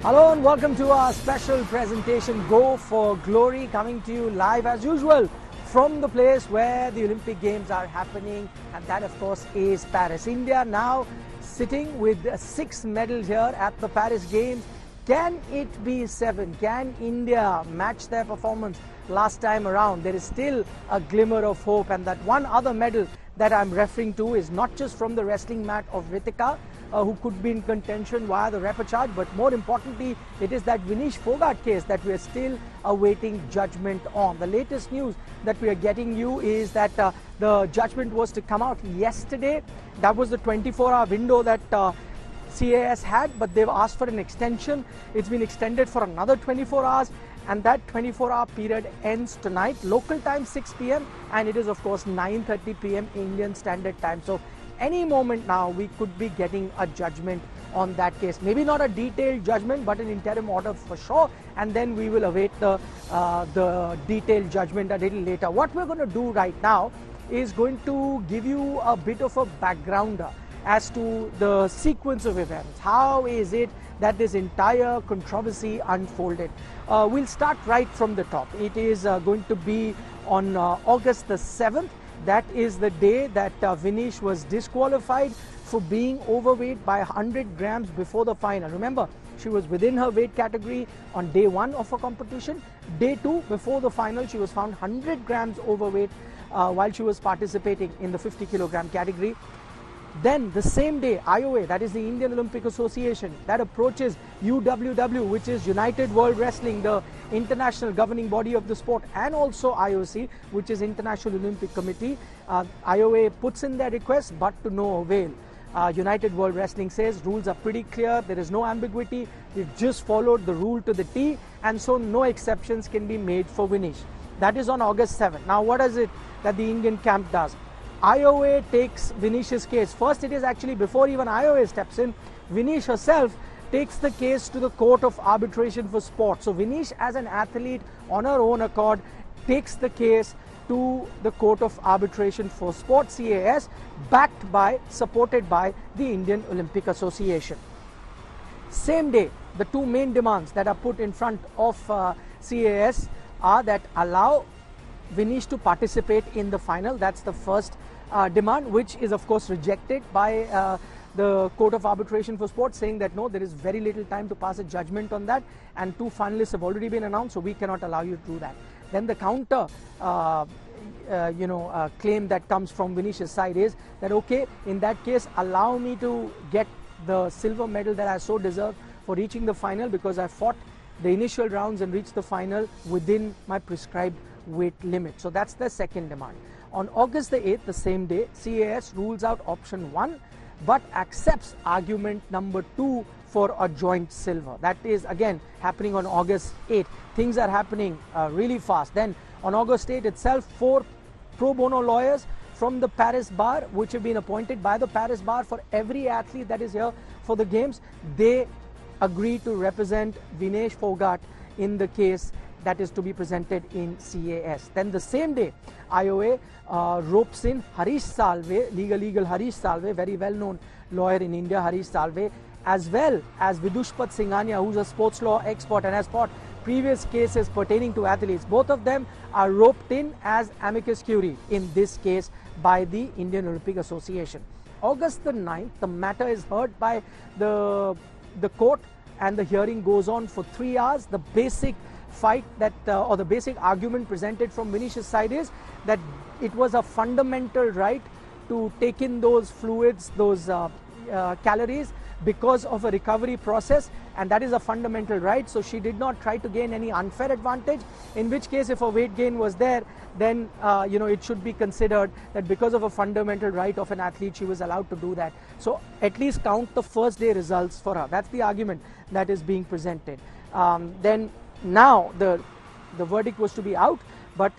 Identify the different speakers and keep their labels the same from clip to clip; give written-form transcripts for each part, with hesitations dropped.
Speaker 1: Hello and welcome to our special presentation, Go for Glory, coming to you live as usual from the place where the Olympic Games are happening, and that of course is Paris. India now sitting with 6 medals here at the Paris Games. Can it be 7? Can India match their performance last time around? There is still a glimmer of hope, and that one other medal that I'm referring to is not just from the wrestling mat of Ritika, who could be in contention via the repechage, but more importantly, it is that Vinesh Phogat case that we are still awaiting judgment on. The latest news that we are getting you is that the judgment was to come out yesterday. That was the 24-hour window that CAS had, but they've asked for an extension. It's been extended for another 24 hours, and that 24-hour period ends tonight, local time 6 p.m. and it is of course 9:30 p.m. Indian Standard Time. So any moment now we could be getting a judgment on that case. Maybe not a detailed judgment, but an interim order for sure, and then we will await the detailed judgment a little later. What we're going to do right now is going to give you a bit of a backgrounder as to the sequence of events. How is it that this entire controversy unfolded? We'll start right from the top. It is going to be on August the 7th. That is the day that Vinesh was disqualified for being overweight by 100 grams before the final. Remember, she was within her weight category on day 1 of her competition. Day 2, before the final, she was found 100 grams overweight while she was participating in the 50 kilogram category. Then the same day, IOA, that is the Indian Olympic Association, that approaches UWW, which is United World Wrestling, the international governing body of the sport, and also IOC, which is International Olympic Committee. IOA puts in their request, but to no avail. United World Wrestling says rules are pretty clear, there is no ambiguity, we've just followed the rule to the T, and so no exceptions can be made for Vinesh. That is on August 7th. Now what is it that the Indian camp does? IOA takes Vinesh's case. First, it is actually before even IOA steps in, Vinesh herself takes the case to the Court of Arbitration for Sport. So Vinesh, as an athlete, on her own accord, takes the case to the Court of Arbitration for Sport, CAS, supported by the Indian Olympic Association. Same day, the two main demands that are put in front of CAS are that allow Vinesh to participate in the final. That's the first demand, which is of course rejected by the Court of Arbitration for Sport, saying that no, there is very little time to pass a judgment on that, and 2 finalists have already been announced, so we cannot allow you to do that. Then the counter claim that comes from Vinesh's side is that okay, in that case, allow me to get the silver medal that I so deserve for reaching the final, because I fought the initial rounds and reached the final within my prescribed weight limit. So that's the second demand. On August the 8th, the same day, CAS rules out option 1 but accepts argument number 2 for a joint silver. That is again happening on August 8th. Things are happening really fast. Then on August 8th itself, 4 pro bono lawyers from the Paris bar, which have been appointed by the Paris bar for every athlete that is here for the games, they agree to represent Vinesh Phogat in the case that is to be presented in CAS. Then the same day, IOA ropes in Harish Salve, legal Harish Salve, very well-known lawyer in India, Harish Salve, as well as Vidushpat Singhania, who's a sports law expert and has fought previous cases pertaining to athletes. Both of them are roped in as amicus curiae in this case by the Indian Olympic Association. August the 9th, the matter is heard by the court, and the hearing goes on for 3 hours. The basic fight that or the basic argument presented from Vinesh's side is that it was a fundamental right to take in those fluids, those calories, because of a recovery process, and that is a fundamental right. So she did not try to gain any unfair advantage, in which case if a weight gain was there, then it should be considered that because of a fundamental right of an athlete, she was allowed to do that. So at least count the first day results for her. That's the argument that is being presented. Then now the verdict was to be out, but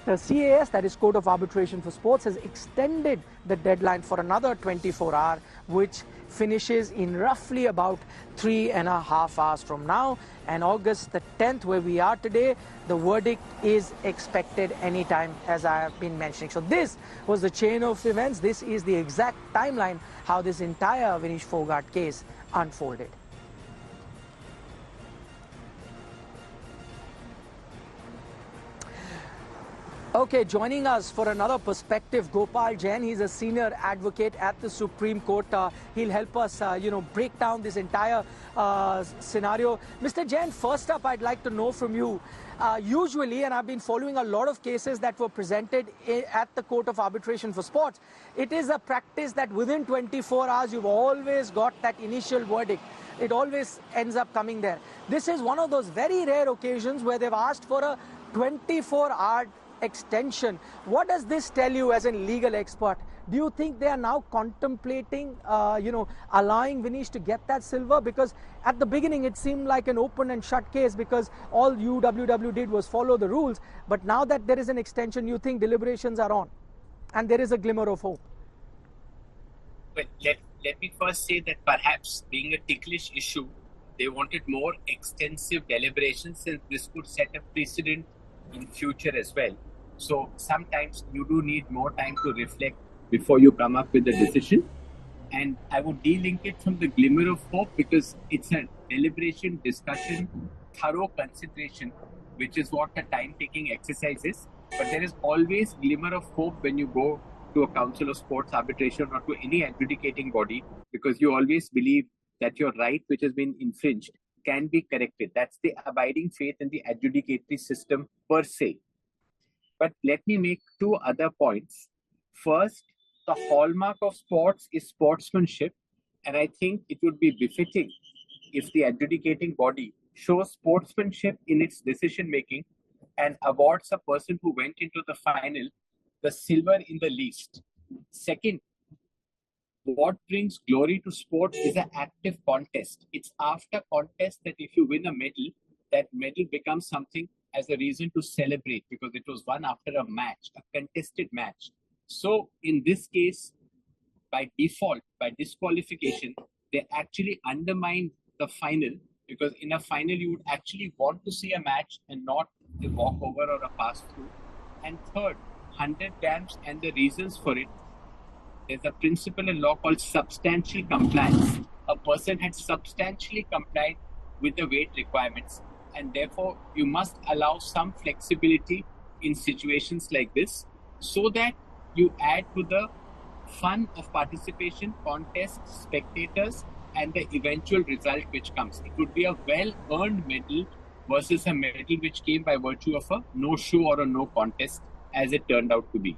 Speaker 1: the CAS, that is Court of Arbitration for Sports, has extended the deadline for another 24 hours, which finishes in roughly about 3.5 hours from now. And August the 10th, where we are today, the verdict is expected anytime, as I have been mentioning. So this was the chain of events. This is the exact timeline how this entire Vinesh Phogat case unfolded. Okay, joining us for another perspective, Gopal Jain. He's a senior advocate at the Supreme Court. He'll help us, break down this entire scenario. Mr. Jain, first up, I'd like to know from you. Usually, and I've been following a lot of cases that were presented at the Court of Arbitration for Sports, it is a practice that within 24 hours, you've always got that initial verdict. It always ends up coming there. This is one of those very rare occasions where they've asked for a 24-hour extension. What does this tell you as a legal expert? Do you think they are now contemplating, allowing Vinesh to get that silver? Because at the beginning it seemed like an open and shut case because all UWW did was follow the rules. But now that there is an extension, you think deliberations are on and there is a glimmer of hope?
Speaker 2: Well, let me first say that perhaps being a ticklish issue, they wanted more extensive deliberations since this could set a precedent in future as well. So sometimes you do need more time to reflect before you come up with a decision. And I would de-link it from the glimmer of hope because it's a deliberation, discussion, thorough consideration, which is what a time-taking exercise is. But there is always glimmer of hope when you go to a council of sports arbitration or to any adjudicating body, because you always believe that your right, which has been infringed, can be corrected. That's the abiding faith in the adjudicatory system per se. But let me make two other points. First, the hallmark of sports is sportsmanship, and I think it would be befitting if the adjudicating body shows sportsmanship in its decision making and awards a person who went into the final the silver in the least. Second, what brings glory to sport is an active contest. It's after contest that if you win a medal, that medal becomes something as a reason to celebrate because it was won after a match, a contested match. So in this case, by default, by disqualification, they actually undermine the final because in a final, you would actually want to see a match and not a walkover or a pass through. And third, 100 grams and the reasons for it. There's a principle in law called substantial compliance. A person had substantially complied with the weight requirements, and therefore you must allow some flexibility in situations like this so that you add to the fun of participation, contest, spectators, and the eventual result which comes. It would be a well-earned medal versus a medal which came by virtue of a no-show or a no contest, as it turned out to be.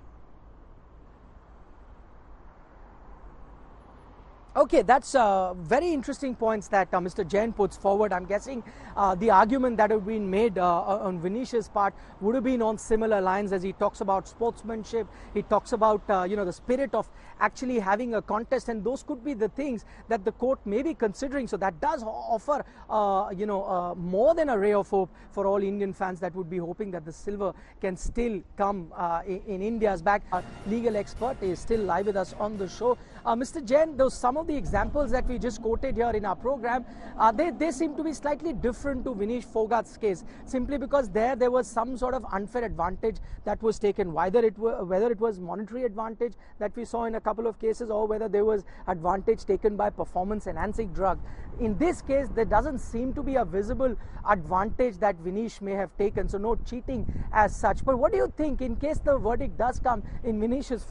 Speaker 1: Okay, that's very interesting points that Mr. Jain puts forward. I'm guessing the argument that have been made on Venesh's part would have been on similar lines as he talks about sportsmanship. He talks about the spirit of actually having a contest, and those could be the things that the court may be considering. So that does offer more than a ray of hope for all Indian fans that would be hoping that the silver can still come in India's back. Our legal expert is still live with us on the show. Mr. Jain, some of the examples that we just quoted here in our program, they seem to be slightly different to Vinesh Phogat's case, simply because there was some sort of unfair advantage that was taken, whether it was monetary advantage that we saw in a couple of cases or whether there was advantage taken by performance enhancing drug. In this case, there doesn't seem to be a visible advantage that Vinesh may have taken, so no cheating as such. But what do you think, in case the verdict does come in Venesh's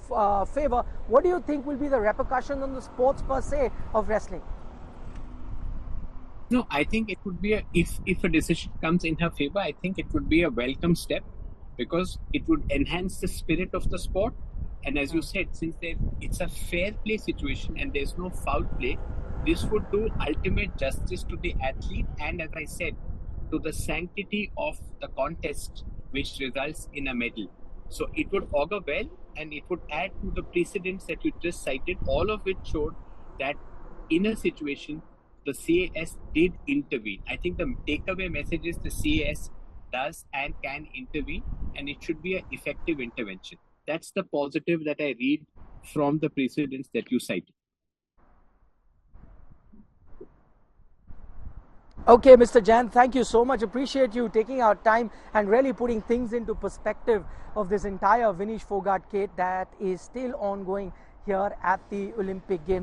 Speaker 1: favor, what do you think will be the repercussions on the sports per se of wrestling?
Speaker 2: No, I think it would be if a decision comes in her favor, I think it would be a welcome step because it would enhance the spirit of the sport. And as you said, since it's a fair play situation and there's no foul play, this would do ultimate justice to the athlete and, as I said, to the sanctity of the contest, which results in a medal. So it would augur well and it would add to the precedents that you just cited, all of which showed that in a situation, the CAS did intervene. I think the takeaway message is the CAS does and can intervene, and it should be an effective intervention. That's the positive that I read from the precedents that you cited.
Speaker 1: Okay, Mr. Jain, thank you so much. Appreciate you taking our time and really putting things into perspective of this entire Vinesh Phogat case that is still ongoing here at the Olympic Games.